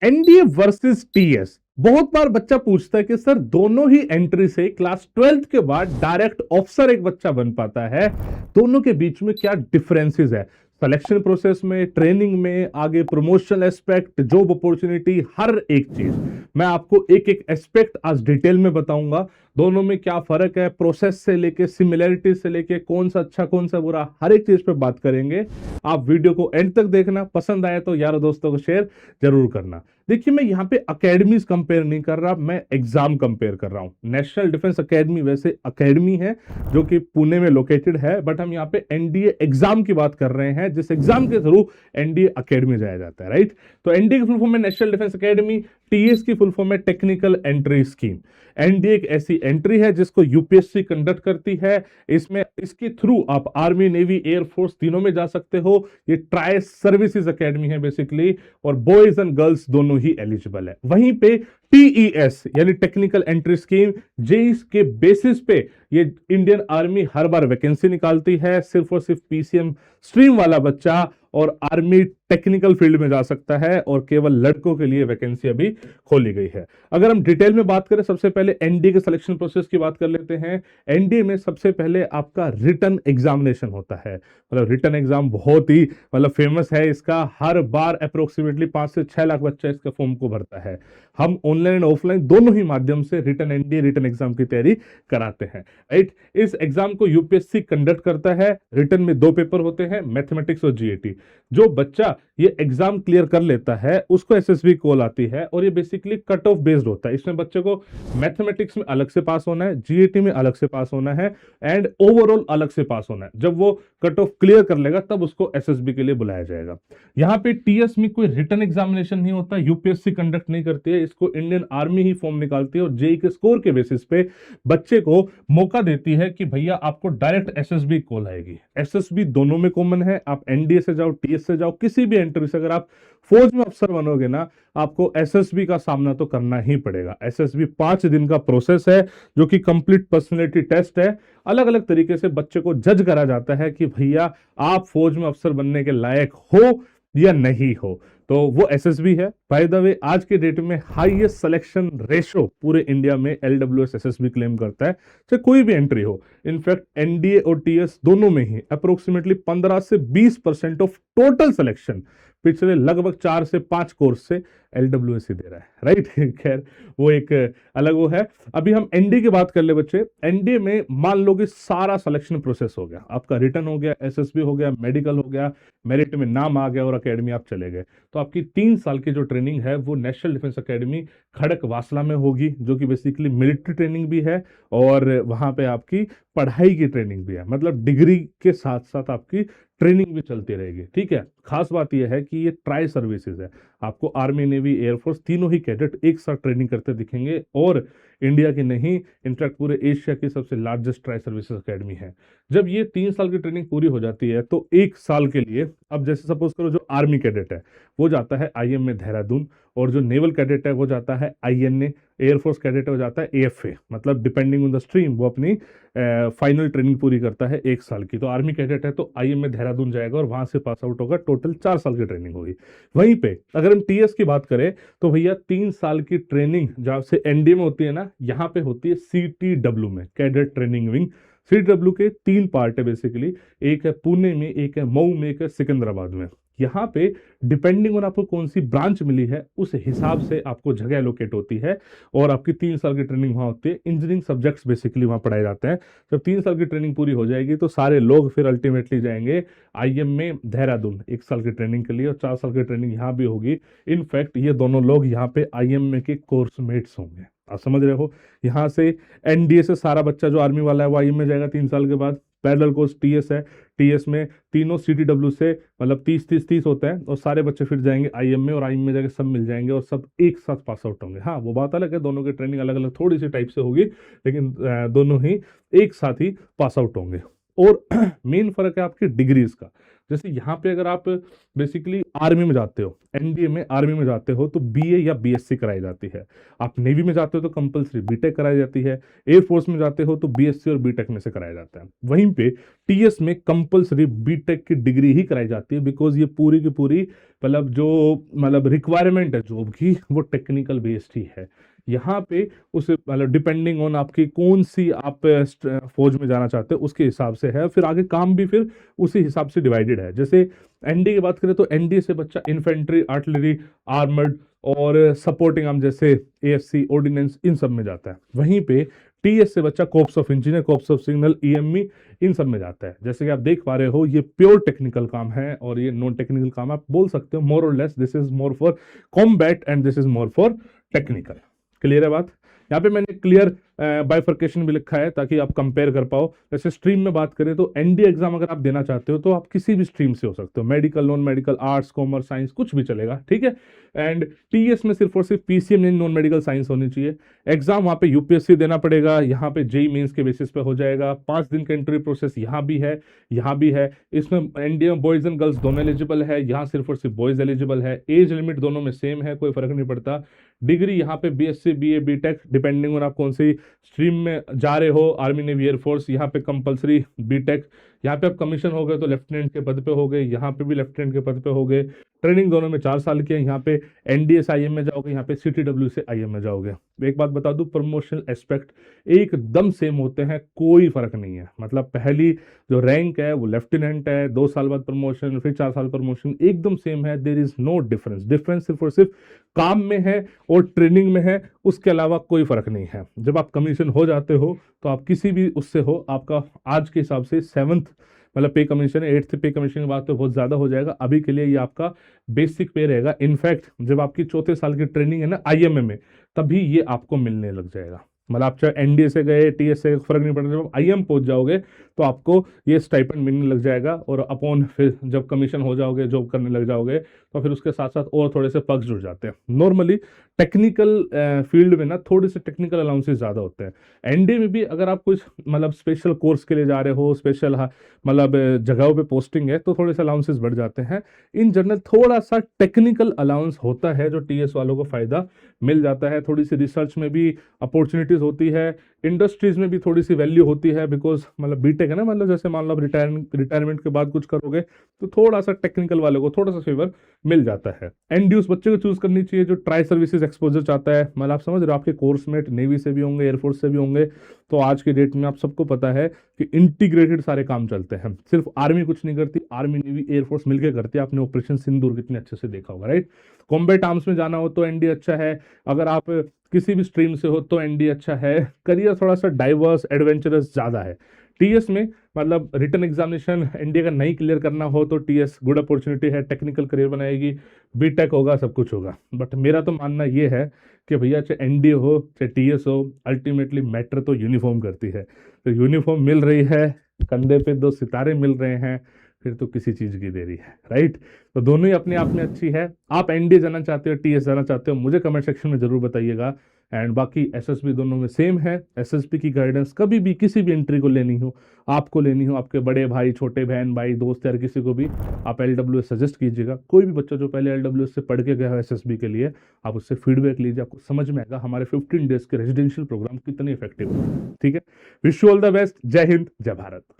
NDA versus TS. बहुत बार बच्चा पूछता है कि सर दोनों ही एंट्री से क्लास 12th के बाद डायरेक्ट ऑफिसर एक बच्चा बन पाता है, दोनों के बीच में क्या डिफरेंसेस है सिलेक्शन प्रोसेस में, ट्रेनिंग में, आगे प्रमोशन एस्पेक्ट, जॉब अपॉर्चुनिटी, हर एक चीज मैं आपको एक एक एस्पेक्ट आज डिटेल में बताऊंगा। दोनों में क्या फर्क है, प्रोसेस से लेके सिमिलैरिटी से लेके कौन सा अच्छा कौन सा बुरा, हर एक चीज पे बात करेंगे। आप वीडियो को एंड तक देखना, पसंद आए तो यारों दोस्तों को शेयर जरूर करना। देखिए मैं यहाँ पे अकेडमीज कंपेयर नहीं कर रहा, मैं एग्जाम कंपेयर कर रहा हूँ। नेशनल डिफेंस अकेडमी वैसे अकेडमी है जो कि पुणे में लोकेटेड है, बट हम यहाँ पे एनडीए एग्जाम की बात कर रहे हैं, जिस एग्जाम के थ्रू एनडीए अकेडमी जाया जाता है, राइट। तो एनडीए की फुल फॉर्म है नेशनल डिफेंस अकेडमी, टीएस की फुल फॉर्म है टेक्निकल एंट्री स्कीम। एनडीए एक ऐसी एंट्री है जिसको यूपीएससी कंडक्ट करती है। इसमें इसके थ्रू आप आर्मी, नेवी, एयरफोर्स तीनों में जा सकते हो। ये ट्राई सर्विसेज अकेडमी है बेसिकली, और बॉयज एंड गर्ल्स दोनों ही एलिजिबल है। वहीं पे टीईएस यानी टेक्निकल एंट्री स्कीम, जेईस के बेसिस पे ये इंडियन आर्मी हर बार वैकेंसी निकालती है। सिर्फ और सिर्फ पीसीएम स्ट्रीम वाला बच्चा और आर्मी टेक्निकल फील्ड में जा सकता है, और केवल लड़कों के लिए वैकेंसी अभी खोली गई है। अगर हम डिटेल में बात करें, सबसे पहले एनडीए के सिलेक्शन प्रोसेस की बात कर लेते हैं। एनडीए में सबसे पहले आपका रिटन एग्जामिनेशन होता है। मतलब रिटन एग्जाम बहुत ही फेमस है इसका, हर बार अप्रोक्सीमेटली 5 से 6 लाख बच्चा इसका फॉर्म को भरता है। हम ऑनलाइन और ऑफलाइन दोनों ही माध्यम से रिटन एनडीए रिटन एग्जाम की तैयारी कराते हैं, राइट। इस एग्जाम को यूपीएससी कंडक्ट करता है। रिटन में 2 पेपर होते हैं, मैथमेटिक्स और जीएटी। जो बच्चा ये एग्जाम क्लियर कर लेता है उसको एसएसबी कॉल आती है, और ये बेसिकली कट ऑफ बेस्ड होता है। इसमें बच्चे को मैथमेटिक्स में अलग से पास होना है, जीएटी में अलग से पास होना है, एंड ओवरऑल अलग से पास होना है। जब वो कट ऑफ क्लियर कर लेगा तब उसको एसएसबी के लिए बुलाया जाएगा। यहाँ पे टीएस में कोई रिटन एग्जामिनेशन नहीं होता, यूपीएससी कंडक्ट नहीं करती है, इसको इंडियन आर्मी ही फॉर्म निकालती है, और जेई के स्कोर के बेसिस पे बच्चे को मौका देती है कि भैया आपको डायरेक्ट एसएसबी कॉल आएगी। एसएसबी दोनों में कॉमन है, आप एनडीए से जाओ, टीएस से जाओ, किसी भी एंट्री से अगर आप फौज में अफसर बनोगे ना, आपको एसएसबी का सामना तो करना ही पड़ेगा। एसएसबी 5 दिन का प्रोसेस है जो कि कंप्लीट पर्सनैलिटी टेस्ट है। अलग अलग तरीके से बच्चे को जज करा जाता है कि भैया आप फौज में अफसर बनने के लायक हो या नहीं हो। तो वो एसएसबी है। बाय द वे आज के डेट में हाईएस्ट सिलेक्शन रेशो पूरे इंडिया में एलडब्ल्यूएस एसएसबी क्लेम करता है, चाहे कोई भी एंट्री हो। इनफैक्ट एनडीए और टीएस दोनों में ही अप्रोक्सीमेटली 15 से 20% ऑफ टोटल सिलेक्शन पिछले लगभग 4 से 5 कोर्स से एलडब्ल्यूएस ही दे रहा है, राइट। खैर वो एक अलग वो है। अभी हम एनडीए की बात कर ले बच्चे। एनडीए में मान लो कि सारा सिलेक्शन प्रोसेस हो गया, आपका रिटर्न हो गया, एसएसबी हो गया, मेडिकल हो गया, मेरिट में नाम आ गया और अकेडमी आप चले गए। तो आपकी 3 साल की जो ट्रेनिंग है वो नेशनल डिफेंस अकेडमी खड़क वासला में होगी, जो कि बेसिकली मिलिट्री ट्रेनिंग भी है, और वहां पे आपकी पढ़ाई की ट्रेनिंग भी है। मतलब डिग्री के साथ साथ आपकी ट्रेनिंग भी चलती रहेगी, ठीक है। खास बात यह है कि ये ट्राई सर्विसेज है, आपको आर्मी, नेवी, एयरफोर्स तीनों ही कैडेट एक साथ ट्रेनिंग करते दिखेंगे, और इंडिया की नहीं इनफैक्ट पूरे एशिया की सबसे लार्जेस्ट ट्राई सर्विसेज अकेडमी है। जब ये 3 साल की ट्रेनिंग पूरी हो जाती है तो 1 साल के लिए, अब जैसे सपोज करो जो आर्मी कैडेट है वो जाता है आईएम में देहरादून, और जो नेवल कैडेट है वो जाता है आईएनए, एयरफोर्स कैडेट है वो जाता है एएफए। मतलब डिपेंडिंग ऑन द स्ट्रीम वो अपनी फाइनल ट्रेनिंग पूरी करता है 1 साल की। तो आर्मी कैडेट है तो आईएम में देहरादून जाएगा और वहां से पास आउट होगा, टोटल 4 साल की ट्रेनिंग होगी। वहीं पे अगर हम टीएस की बात करें तो भैया 3 साल की ट्रेनिंग जहां से एनडीए में होती है ना, यहाँ पे होती है सीटीडब्ल्यू में, कैडेट ट्रेनिंग विंग। सीटीडब्ल्यू के 3 पार्ट है बेसिकली, एक है पुणे में, एक है मऊ में, एक है सिकंदराबाद में। यहाँ पे डिपेंडिंग ऑन आपको कौन सी ब्रांच मिली है उस हिसाब से आपको जगह एलोकेट होती है, और आपकी 3 साल की ट्रेनिंग वहां होती है। इंजीनियरिंग सब्जेक्ट्स बेसिकली वहां पढ़ाए जाते हैं। जब 3 साल की ट्रेनिंग पूरी हो जाएगी तो सारे लोग फिर अल्टीमेटली जाएंगे आईएम में देहरादून 1 साल की ट्रेनिंग के लिए, और 4 साल की ट्रेनिंग यहाँ भी होगी। इनफैक्ट ये दोनों लोग यहाँ पे आईएम में के कोर्स मेट्स होंगे, आप समझ रहे हो। यहाँ से एनडीए से सारा बच्चा जो आर्मी वाला है वो आईएम में जाएगा 3 साल के बाद। पैरेलल कोर्स टीएस है, टीएस में तीनों सीटीडब्ल्यू से मतलब 30-30-30 होता है, और सारे बच्चे फिर जाएंगे आईएम में, और आईएम में जाके सब मिल जाएंगे और सब एक साथ पास आउट होंगे। हाँ वो बात अलग है, दोनों की ट्रेनिंग अलग अलग थोड़ी सी टाइप से होगी, लेकिन दोनों ही एक साथ ही पास आउट होंगे। और मेन फर्क है आपकी डिग्रीज का। जैसे यहाँ पे अगर आप बेसिकली आर्मी में जाते हो, एनडीए में आर्मी में जाते हो तो बीए या बीएससी कराई जाती है। आप नेवी में जाते हो तो कंपलसरी बीटेक कराई जाती है। एयरफोर्स में जाते हो तो बीएससी और बीटेक में से कराया जाता है। वहीं पे टीएस में कंपलसरी बीटेक की डिग्री ही कराई जाती है, बिकॉज ये पूरी की पूरी मतलब जो मतलब रिक्वायरमेंट है जॉब की वो टेक्निकल बेस्ड ही है। यहाँ पे उस मतलब डिपेंडिंग ऑन आपकी कौन सी आप फौज में जाना चाहते हो उसके हिसाब से है, फिर आगे काम भी फिर उसी हिसाब से डिवाइडेड है। जैसे एनडी की बात करें तो एनडी से बच्चा इन्फेंट्री, आर्टिलरी, आर्मर्ड और सपोर्टिंग आर्म जैसे एएफसी, ऑर्डिनेंस, इन सब में जाता है। वहीं पे टीएस से बच्चा corps of engineer, corps of signal, EME, इन सब में जाता है। जैसे कि आप देख पा रहे हो ये प्योर टेक्निकल काम है और ये नॉन टेक्निकल काम आप बोल सकते हो। मोर और less this is more for combat and this is more for technical. Clear है बात? यहाँ पे मैंने क्लियर बाइफर्केशन भी लिखा है ताकि आप कंपेयर कर पाओ। जैसे स्ट्रीम में बात करें तो एनडी एग्जाम अगर आप देना चाहते हो तो आप किसी भी स्ट्रीम से हो सकते हो, medical, non medical, arts, commerce, science, कुछ भी चलेगा, ठीक है। एंड टीएस में सिर्फ और सिर्फ पीसीएम यानी नॉन मेडिकल साइंस होनी चाहिए। एग्जाम वहाँ पे यूपीएससी देना पड़ेगा, यहाँ पे जेई मेंस के बेसिस पे हो जाएगा। 5 दिन का इंटरव्यू प्रोसेस यहाँ भी है, यहाँ भी है। इसमें एनडीए में बॉयज एंड गर्ल्स दोनों एलिजिबल है, यहाँ सिर्फ और सिर्फ बॉयज एलिजिबल है। एज लिमिट दोनों में सेम है, कोई फर्क नहीं पड़ता। डिग्री यहाँ पे BSc, BA, BTech, depending on आप कौन सी स्ट्रीम में जा रहे हो, आर्मी, नेवी, एयरफोर्स, यहाँ पे कंपलसरी बीटेक। यहाँ पे आप कमीशन हो गए तो लेफ्टिनेंट के पद पे हो गए, यहाँ पे भी लेफ्टिनेंट के पद पे हो गए। ट्रेनिंग दोनों में 4 साल की है। यहाँ पे एनडीएस आईएम में जाओगे, यहाँ पे सीटीडब्ल्यू से आईएम में जाओगे। एक बात बता दूं, प्रमोशनल एस्पेक्ट एकदम सेम होते हैं, कोई फर्क नहीं है। मतलब पहली जो रैंक है वो लेफ्टिनेंट है, 2 साल बाद प्रमोशन, फिर 4 साल प्रमोशन, एकदम सेम है। There is no difference. Difference सिर्फ और सिर्फ काम में है और ट्रेनिंग में है, उसके अलावा कोई फर्क नहीं है। जब आप कमीशन हो जाते हो तो आप किसी भी उससे हो, आपका आज के हिसाब से 7th मतलब पे कमीशन है। 8th पे कमीशन की बात तो बहुत ज़्यादा हो जाएगा। अभी के लिए ये आपका बेसिक पे रहेगा। इनफैक्ट जब आपकी 4थे साल की ट्रेनिंग है ना आईएमए में, तभी ये आपको मिलने लग जाएगा। मतलब आप चाहे एनडीए से गए, टीएस से, फर्क नहीं पड़ता। जब आप आईएम पहुंच जाओगे तो आपको ये स्टाइपेंड मिलने लग जाएगा। और अपॉन फिर जब कमीशन हो जाओगे, जॉब करने लग जाओगे, तो फिर उसके साथ साथ और थोड़े से पर्क्स जुड़ जाते हैं। नॉर्मली टेक्निकल फील्ड में ना थोड़े से टेक्निकल अलाउंसेस ज़्यादा होते हैं। एनडीए में भी अगर आप कुछ मतलब स्पेशल कोर्स के लिए जा रहे हो, स्पेशल मतलब जगहों पे पोस्टिंग है, तो थोड़े से अलाउंसेस बढ़ जाते हैं। इन जनरल थोड़ा सा टेक्निकल अलाउंस होता है जो टीएस वालों को फायदा मिल जाता है। थोड़ी सी रिसर्च में भी अपॉर्चुनिटीज होती है, इंडस्ट्रीज में भी थोड़ी सी वैल्यू होती है, बिकॉज मतलब बीटेक है ना, मतलब जैसे मान लो आप रिटायरमेंट के बाद कुछ करोगे तो थोड़ा सा टेक्निकल वालों को थोड़ा सा फेवर मिल जाता है। एंड यूज बच्चे को चूज करनी चाहिए जो ट्राई सर्विसेज एक्सपोजर चाहता है। मतलब आप समझ रहे हो, आपके कोर्समेट नेवी से भी होंगे, एयरफोर्स से भी होंगे। तो आज के डेट में आप सबको पता है कि इंटीग्रेटेड सारे काम चलते हैं। सिर्फ आर्मी कुछ नहीं करती, आर्मी, नेवी, एयरफोर्स मिलकर करती है। आपने ऑपरेशन सिंदूर कितने अच्छे से देखा होगा, राइट। कॉम्बैट आर्म्स में जाना हो तो एनडी अच्छा है। अगर आप किसी भी स्ट्रीम से हो तो एनडी अच्छा है। करियर थोड़ा सा डाइवर्स, एडवेंचरस ज़्यादा है। टीएस में मतलब रिटर्न एग्जामिनेशन एनडीए का नहीं क्लियर करना हो तो टीएस गुड अपॉर्चुनिटी है, टेक्निकल करियर बनाएगी, बीटेक होगा, सब कुछ होगा। बट मेरा तो मानना ये है कि भैया चाहे एनडीए हो चाहे टीएस हो, अल्टीमेटली मैटर तो यूनिफॉर्म करती है। तो यूनिफॉर्म मिल रही है, कंधे पे 2 सितारे मिल रहे हैं, फिर तो किसी चीज़ की देरी है, राइट। तो दोनों ही अपने आप में अच्छी है। आप एनडीए जाना चाहते हो, टीएस जाना चाहते हो, मुझे कमेंट सेक्शन में जरूर बताइएगा। एंड बाकी एसएसबी दोनों में सेम है। एसएसबी की गाइडेंस कभी भी किसी भी एंट्री को लेनी हो, आपको लेनी हो, आपके बड़े भाई, छोटे बहन, भाई, दोस्त यार किसी को भी आप एलडब्ल्यूएस सजेस्ट कीजिएगा। कोई भी बच्चा जो पहले एलडब्ल्यूएस से पढ़ के गया है एसएसबी के लिए, आप उससे फीडबैक लीजिए, आपको समझ में आएगा हमारे 15 डेज के रेजिडेंशियल प्रोग्राम कितने इफेक्टिव है। ठीक है, wish you all the best. जय हिंद, जय भारत।